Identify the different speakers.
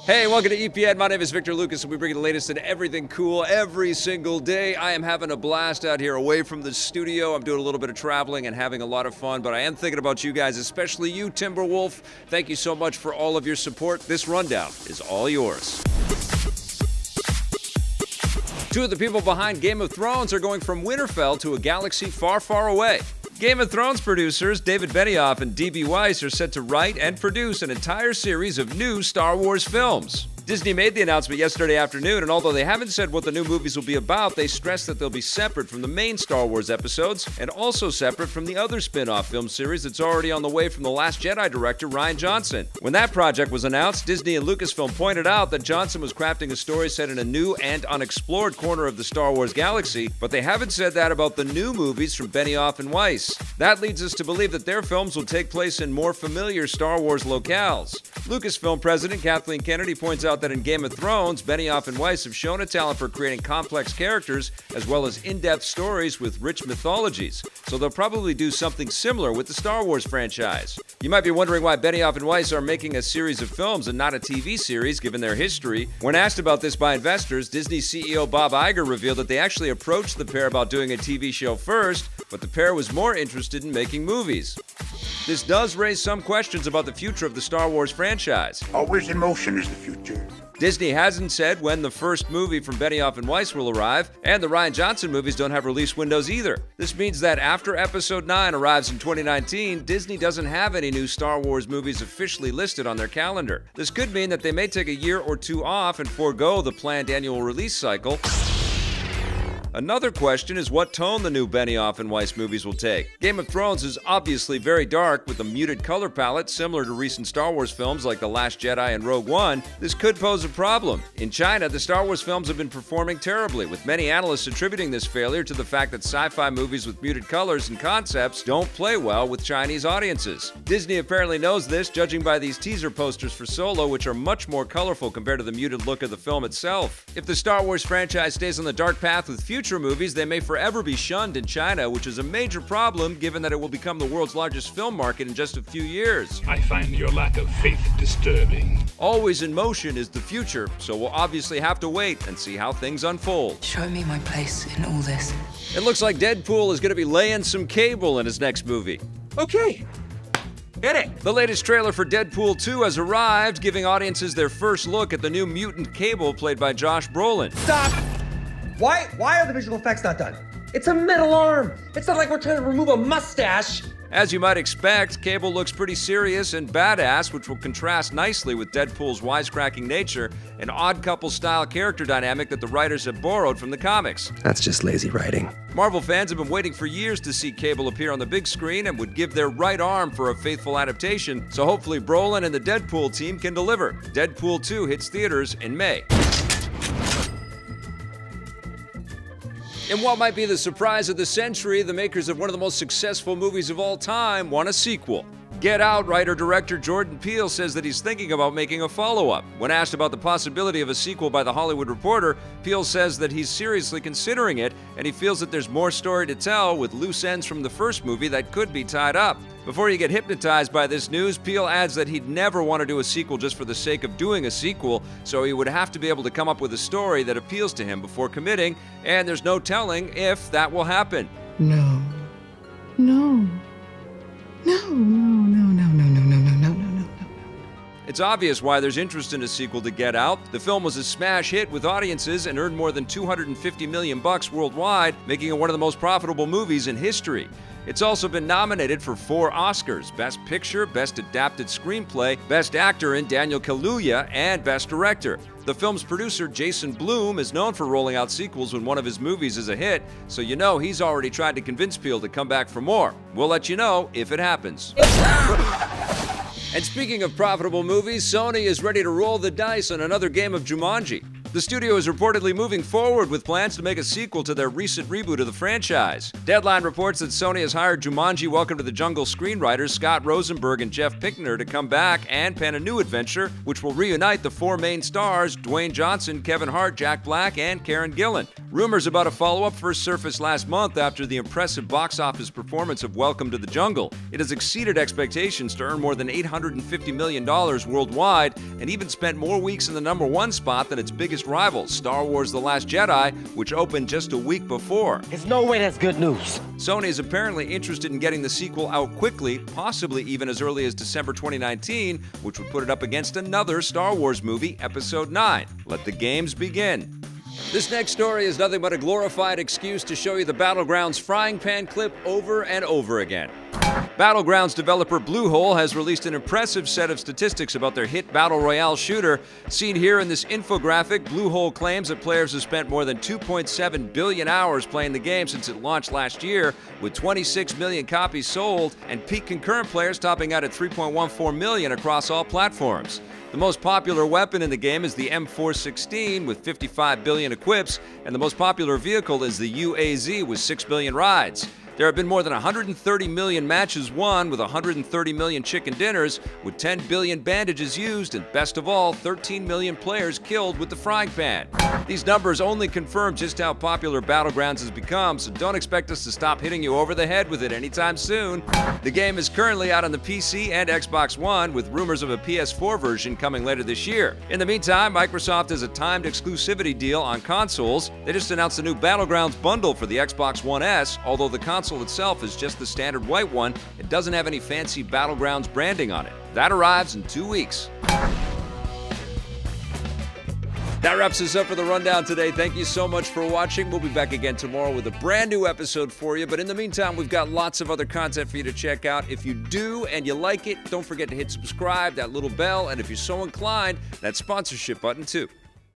Speaker 1: Hey, welcome to EPN. My name is Victor Lucas, and we bring you the latest in everything cool every single day. I am having a blast out here away from the studio. I'm doing a little bit of traveling and having a lot of fun, but I am thinking about you guys, especially you, Timberwolf. Thank you so much for all of your support. This rundown is all yours. Two of the people behind Game of Thrones are going from Winterfell to a galaxy far, far away. Game of Thrones producers David Benioff and D.B. Weiss are set to write and produce an entire series of new Star Wars films. Disney made the announcement yesterday afternoon, and although they haven't said what the new movies will be about, they stressed that they'll be separate from the main Star Wars episodes and also separate from the other spin-off film series that's already on the way from The Last Jedi director Rian Johnson. When that project was announced, Disney and Lucasfilm pointed out that Johnson was crafting a story set in a new and unexplored corner of the Star Wars galaxy, but they haven't said that about the new movies from Benioff and Weiss. That leads us to believe that their films will take place in more familiar Star Wars locales. Lucasfilm president Kathleen Kennedy points out that in Game of Thrones, Benioff and Weiss have shown a talent for creating complex characters as well as in-depth stories with rich mythologies, so they'll probably do something similar with the Star Wars franchise. You might be wondering why Benioff and Weiss are making a series of films and not a TV series, given their history. When asked about this by investors, Disney CEO Bob Iger revealed that they actually approached the pair about doing a TV show first, but the pair was more interested in making movies. This does raise some questions about the future of the Star Wars franchise.
Speaker 2: Always in motion is the future.
Speaker 1: Disney hasn't said when the first movie from Benioff and Weiss will arrive, and the Rian Johnson movies don't have release windows either. This means that after Episode 9 arrives in 2019, Disney doesn't have any new Star Wars movies officially listed on their calendar. This could mean that they may take a year or two off and forego the planned annual release cycle. Another question is what tone the new Benioff and Weiss movies will take. Game of Thrones is obviously very dark with a muted color palette similar to recent Star Wars films like The Last Jedi and Rogue One. This could pose a problem. In China, the Star Wars films have been performing terribly, with many analysts attributing this failure to the fact that sci-fi movies with muted colors and concepts don't play well with Chinese audiences. Disney apparently knows this, judging by these teaser posters for Solo, which are much more colorful compared to the muted look of the film itself. If the Star Wars franchise stays on the dark path with future movies, they may forever be shunned in China, which is a major problem given that it will become the world's largest film market in just a few years.
Speaker 3: I find your lack of faith disturbing.
Speaker 1: Always in motion is the future, so we'll obviously have to wait and see how things unfold.
Speaker 4: Show me my place in all this.
Speaker 1: It looks like Deadpool is going to be laying some cable in his next movie.
Speaker 5: Okay. Get it.
Speaker 1: The latest trailer for Deadpool 2 has arrived, giving audiences their first look at the new mutant Cable played by Josh Brolin.
Speaker 5: Stop! Why are the visual effects not done? It's a metal arm. It's not like we're trying to remove a mustache.
Speaker 1: As you might expect, Cable looks pretty serious and badass, which will contrast nicely with Deadpool's wisecracking nature, an odd couple-style character dynamic that the writers have borrowed from the comics.
Speaker 6: That's just lazy writing.
Speaker 1: Marvel fans have been waiting for years to see Cable appear on the big screen and would give their right arm for a faithful adaptation, so hopefully Brolin and the Deadpool team can deliver. Deadpool 2 hits theaters in May. In what might be the surprise of the century, the makers of one of the most successful movies of all time want a sequel. Get Out writer-director Jordan Peele says that he's thinking about making a follow-up. When asked about the possibility of a sequel by The Hollywood Reporter, Peele says that he's seriously considering it, and he feels that there's more story to tell with loose ends from the first movie that could be tied up. Before you get hypnotized by this news, Peele adds that he'd never want to do a sequel just for the sake of doing a sequel, so he would have to be able to come up with a story that appeals to him before committing, and there's no telling if that will happen.
Speaker 4: No. No. No, no, no, no, no, no, no, no, no, no, no.
Speaker 1: It's obvious why there's interest in a sequel to Get Out. The film was a smash hit with audiences and earned more than $250 million worldwide, making it one of the most profitable movies in history. It's also been nominated for 4 Oscars: Best Picture, Best Adapted Screenplay, Best Actor in Daniel Kaluuya, and Best Director. The film's producer, Jason Blum, is known for rolling out sequels when one of his movies is a hit, so you know he's already tried to convince Peele to come back for more. We'll let you know if it happens. And speaking of profitable movies, Sony is ready to roll the dice on another game of Jumanji. The studio is reportedly moving forward with plans to make a sequel to their recent reboot of the franchise. Deadline reports that Sony has hired Jumanji Welcome to the Jungle screenwriters Scott Rosenberg and Jeff Pinkner to come back and pen a new adventure, which will reunite the four main stars, Dwayne Johnson, Kevin Hart, Jack Black, and Karen Gillan. Rumors about a follow-up first surfaced last month after the impressive box office performance of Welcome to the Jungle. It has exceeded expectations to earn more than $850 million worldwide and even spent more weeks in the #1 spot than its biggest rival, Star Wars The Last Jedi, which opened just a week before.
Speaker 6: There's no way that's good news.
Speaker 1: Sony is apparently interested in getting the sequel out quickly, possibly even as early as December 2019, which would put it up against another Star Wars movie, Episode 9. Let the games begin. This next story is nothing but a glorified excuse to show you the Battlegrounds frying pan clip over and over again. Battlegrounds developer Bluehole has released an impressive set of statistics about their hit Battle Royale shooter. Seen here in this infographic, Bluehole claims that players have spent more than 2.7 billion hours playing the game since it launched last year, with 26 million copies sold, and peak concurrent players topping out at 3.14 million across all platforms. The most popular weapon in the game is the M416 with 55 billion equips, and the most popular vehicle is the UAZ with 6 billion rides. There have been more than 130 million matches won with 130 million chicken dinners, with 10 billion bandages used, and best of all, 13 million players killed with the frying pan. These numbers only confirm just how popular Battlegrounds has become, so don't expect us to stop hitting you over the head with it anytime soon. The game is currently out on the PC and Xbox One, with rumors of a PS4 version coming later this year. In the meantime, Microsoft has a timed exclusivity deal on consoles. They just announced a new Battlegrounds bundle for the Xbox One S, although the console itself is just the standard white one. It doesn't have any fancy Battlegrounds branding on it. That arrives in 2 weeks. That wraps us up for the rundown today. Thank you so much for watching. We'll be back again tomorrow with a brand new episode for you. But in the meantime, we've got lots of other content for you to check out. If you do and you like it, don't forget to hit subscribe, that little bell, and if you're so inclined, that sponsorship button too.